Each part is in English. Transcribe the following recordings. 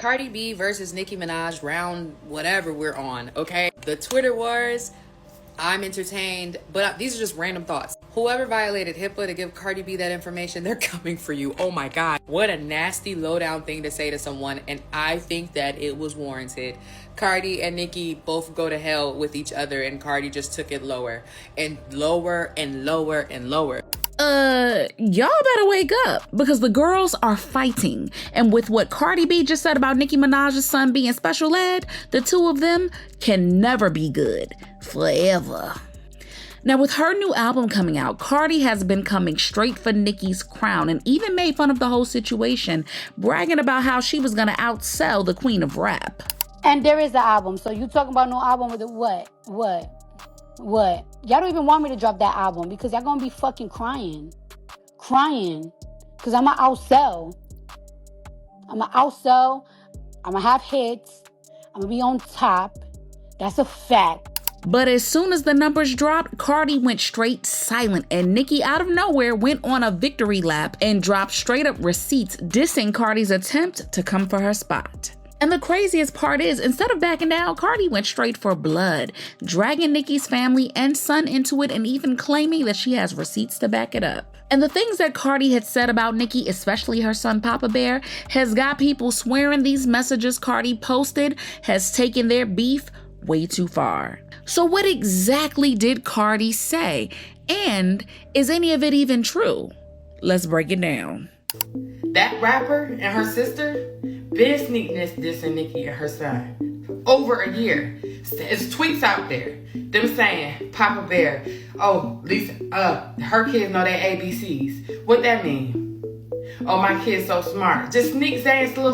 Cardi B versus Nicki Minaj, round whatever we're on, okay? The Twitter wars, I'm entertained, but these are just random thoughts. Whoever violated HIPAA to give Cardi B that information, they're coming for you. Oh my God. What a nasty lowdown thing to say to someone, and I think that it was warranted. Cardi and Nicki both go to hell with each other, and Cardi just took it lower and lower and lower and lower. Y'all better wake up, because the girls are fighting. And with what Cardi B just said about Nicki Minaj's son being special ed, the two of them can never be good. Forever. Now, with her new album coming out, Cardi has been coming straight for Nicki's crown and even made fun of the whole situation, bragging about how she was gonna outsell the queen of rap. And there is an album, so you talking about no album with what? Y'all don't even want me to drop that album because y'all gonna be fucking crying. Because I'ma outsell. I'ma have hits. I'ma be on top. That's a fact. But as soon as the numbers dropped, Cardi went straight silent, and Nicki out of nowhere went on a victory lap and dropped straight up receipts dissing Cardi's attempt to come for her spot. And the craziest part is, instead of backing down, Cardi went straight for blood, dragging Nicki's family and son into it and even claiming that she has receipts to back it up. And the things that Cardi had said about Nicki, especially her son Papa Bear, has got people swearing these messages Cardi posted has taken their beef way too far. So what exactly did Cardi say? And is any of it even true? Let's break it down. That rapper and her sister been dissing Nicki and her son over a year. It's tweets out there, them saying, Papa Bear, oh, Lisa, her kids know their ABCs. What that mean? Oh, my kid's so smart. Just saying little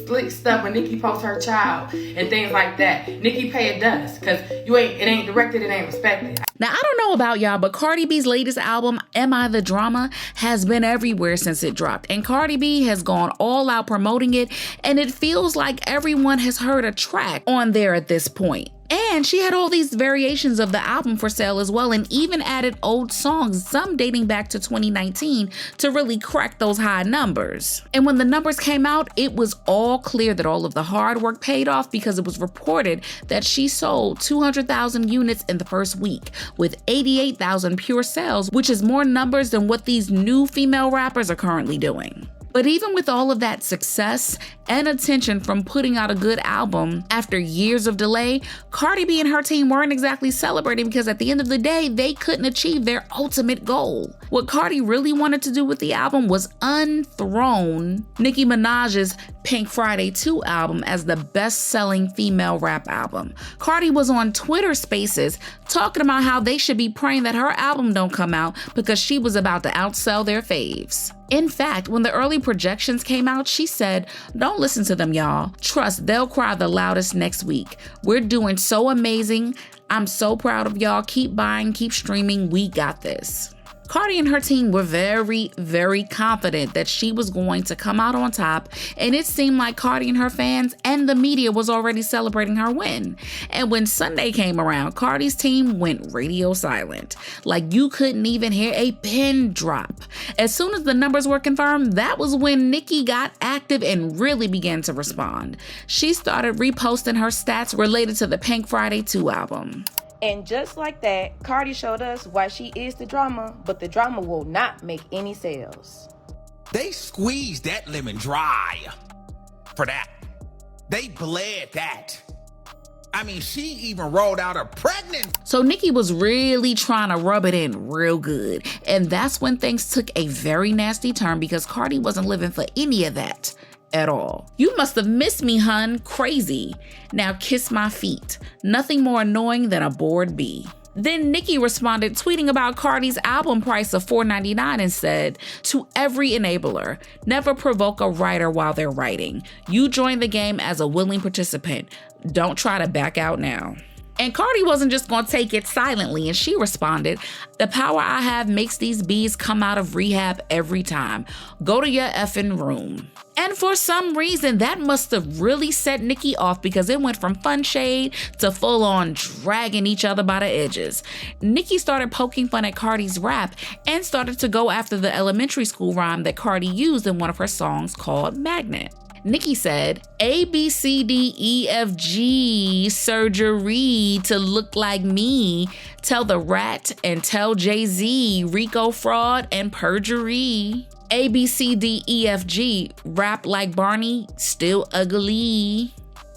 slick stuff when Nicki posts her child and things like that. Nicki pay it dust, because it ain't directed, it ain't respected. Now, I don't know about y'all, but Cardi B's latest album, Am I the Drama, has been everywhere since it dropped. And Cardi B has gone all out promoting it, and it feels like everyone has heard a track on there at this point. And she had all these variations of the album for sale as well, and even added old songs, some dating back to 2019, to really crack those high numbers. And when the numbers came out, it was all clear that all of the hard work paid off, because it was reported that she sold 200,000 units in the first week, with 88,000 pure sales, which is more numbers than what these new female rappers are currently doing. But even with all of that success and attention from putting out a good album after years of delay, Cardi B and her team weren't exactly celebrating, because at the end of the day, they couldn't achieve their ultimate goal. What Cardi really wanted to do with the album was unthrone Nicki Minaj's Pink Friday 2 album as the best-selling female rap album. Cardi was on Twitter Spaces talking about how they should be praying that her album don't come out, because she was about to outsell their faves. In fact, when the early projections came out, she said, "Don't listen to them, y'all. Trust, they'll cry the loudest next week. We're doing so amazing. I'm so proud of y'all. Keep buying, keep streaming. We got this." Cardi and her team were very, very confident that she was going to come out on top, and it seemed like Cardi and her fans and the media was already celebrating her win. And when Sunday came around, Cardi's team went radio silent. Like you couldn't even hear a pin drop. As soon as the numbers were confirmed, that was when Nicki got active and really began to respond. She started reposting her stats related to the Pink Friday 2 album. And just like that, Cardi showed us why she is the drama, but the drama will not make any sales. They squeezed that lemon dry for that. They bled that. I mean, she even rolled out her pregnant. So Nicki was really trying to rub it in real good. And that's when things took a very nasty turn, because Cardi wasn't living for any of that at all. "You must have missed me, hun. Crazy. Now kiss my feet. Nothing more annoying than a bored bee." Then Nicki responded, tweeting about Cardi's album price of $4.99 and said, "To every enabler, never provoke a writer while they're writing. You join the game as a willing participant. Don't try to back out now." And Cardi wasn't just gonna take it silently, and she responded, "The power I have makes these bees come out of rehab every time. Go to your effing room." And for some reason, that must have really set Nicki off, because it went from fun shade to full on dragging each other by the edges. Nicki started poking fun at Cardi's rap and started to go after the elementary school rhyme that Cardi used in one of her songs called Magnet. Nicki said, A, B, C, D, E, F, G, surgery to look like me. Tell the rat and tell Jay-Z, Rico fraud and perjury. A, B, C, D, E, F, G, rap like Barney, still ugly.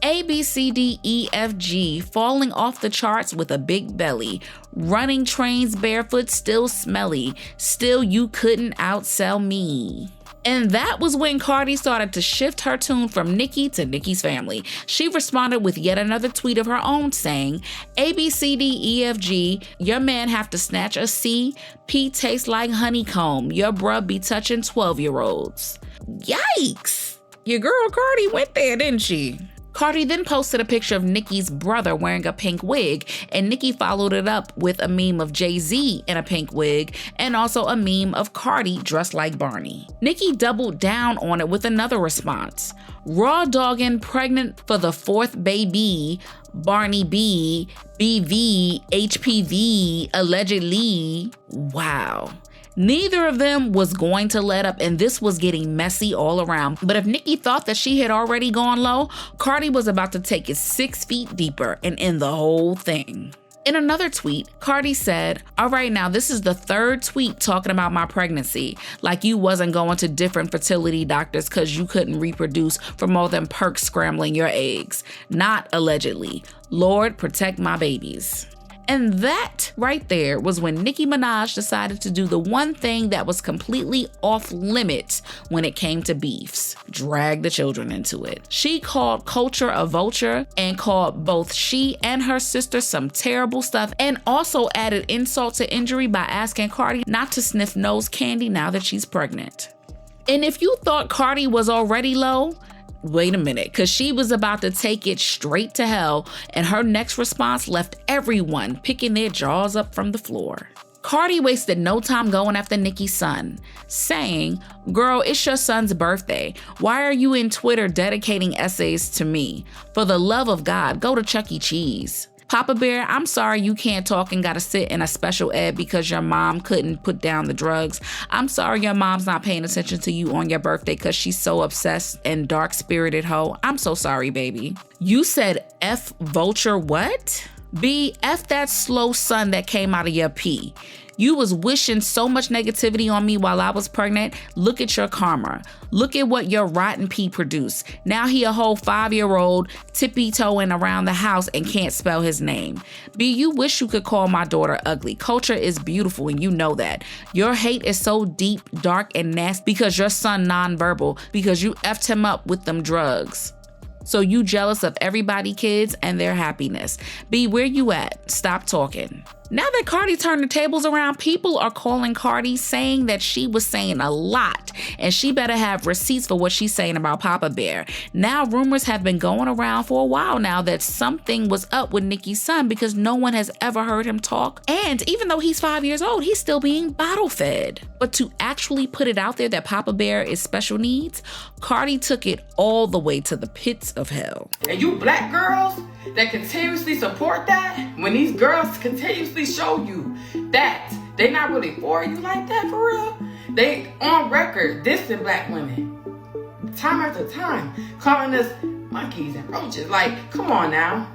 A, B, C, D, E, F, G, falling off the charts with a big belly. Running trains barefoot, still smelly. Still you couldn't outsell me. And that was when Cardi started to shift her tune from Nicki to Nicki's family. She responded with yet another tweet of her own saying, A, B, C, D, E, F, G, your man have to snatch a C. P tastes like honeycomb. Your bruh be touching 12-year-olds. Yikes! Your girl Cardi went there, didn't she? Cardi then posted a picture of Nicki's brother wearing a pink wig, and Nicki followed it up with a meme of Jay-Z in a pink wig and also a meme of Cardi dressed like Barney. Nicki doubled down on it with another response. Raw dogging pregnant for the fourth baby, Barney B, BV, HPV, allegedly. Wow. Neither of them was going to let up, and this was getting messy all around. But if Nicki thought that she had already gone low, Cardi was about to take it 6 feet deeper and end the whole thing. In another tweet, Cardi said, all right, now this is the 3rd tweet talking about my pregnancy. Like you wasn't going to different fertility doctors because you couldn't reproduce from all them perks scrambling your eggs. Not allegedly. Lord, protect my babies. And that right there was when Nicki Minaj decided to do the one thing that was completely off limits when it came to beefs: drag the children into it. She called Culture a vulture and called both she and her sister some terrible stuff, and also added insult to injury by asking Cardi not to sniff nose candy now that she's pregnant. And if you thought Cardi was already low, wait a minute, because she was about to take it straight to hell, and her next response left everyone picking their jaws up from the floor. Cardi wasted no time going after Nicki's son, saying, girl, it's your son's birthday. Why are you in Twitter dedicating essays to me? For the love of God, go to Chuck E. Cheese. Papa Bear, I'm sorry you can't talk and gotta sit in a special ed because your mom couldn't put down the drugs. I'm sorry your mom's not paying attention to you on your birthday because she's so obsessed and dark-spirited hoe. I'm so sorry, baby. You said F vulture what? B, F that slow son that came out of your pee. You was wishing so much negativity on me while I was pregnant. Look at your karma. Look at what your rotten pee produced. Now he a whole 5-year-old tippy-toeing around the house and can't spell his name. B, you wish you could call my daughter ugly. Culture is beautiful and you know that. Your hate is so deep, dark, and nasty because your son nonverbal, because you effed him up with them drugs. So you jealous of everybody kids and their happiness. B, where you at? Stop talking. Now that Cardi turned the tables around, people are calling Cardi saying that she was saying a lot and she better have receipts for what she's saying about Papa Bear. Now rumors have been going around for a while now that something was up with Nicki's son because no one has ever heard him talk. And even though he's 5 years old, he's still being bottle fed. But to actually put it out there that Papa Bear is special needs, Cardi took it all the way to the pits of hell. And you black girls that continuously support that, when these girls continuously show you that they not really for you like that for real, they on record dissing black women time after time, calling us monkeys and roaches. Like, come on now.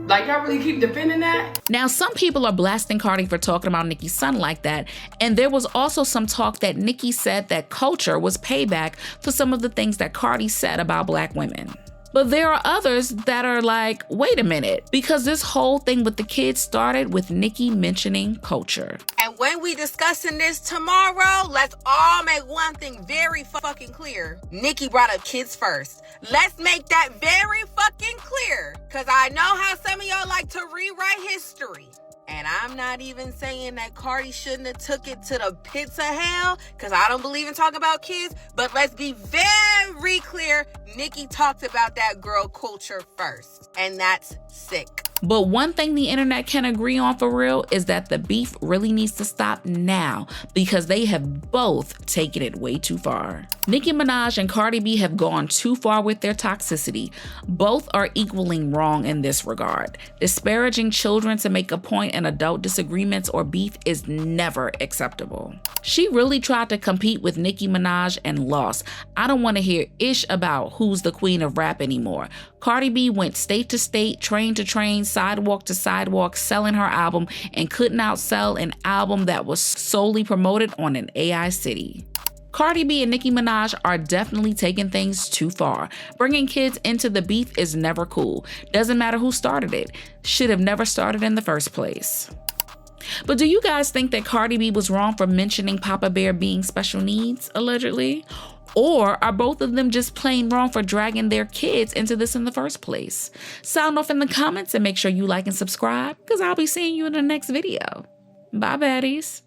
Like, y'all really keep defending that? Now, some people are blasting Cardi for talking about Nicki's son like that, and there was also some talk that Nicki said that Culture was payback for some of the things that Cardi said about black women. But there are others that are like, wait a minute, because this whole thing with the kids started with Nicki mentioning Culture. And when we discussing this tomorrow, let's all make one thing very fucking clear. Nicki brought up kids first. Let's make that very fucking clear. Because I know how some of y'all like to rewrite history. And I'm not even saying that Cardi shouldn't have took it to the pits of hell, because I don't believe in talking about kids. But let's be very clear. Nicki talked about that girl Culture first. And that's sick. But one thing the internet can agree on for real is that the beef really needs to stop now because they have both taken it way too far. Nicki Minaj and Cardi B have gone too far with their toxicity. Both are equaling wrong in this regard. Disparaging children to make a point in adult disagreements or beef is never acceptable. She really tried to compete with Nicki Minaj and lost. I don't want to hear ish about who's the queen of rap anymore. Cardi B went state to state, train to train, sidewalk to sidewalk, selling her album and couldn't outsell an album that was solely promoted on an AI city. Cardi B and Nicki Minaj are definitely taking things too far. Bringing kids into the beef is never cool. Doesn't matter who started it. Should have never started in the first place. But do you guys think that Cardi B was wrong for mentioning Papa Bear being special needs, allegedly? Or are both of them just plain wrong for dragging their kids into this in the first place? Sound off in the comments and make sure you like and subscribe, because I'll be seeing you in the next video. Bye, baddies.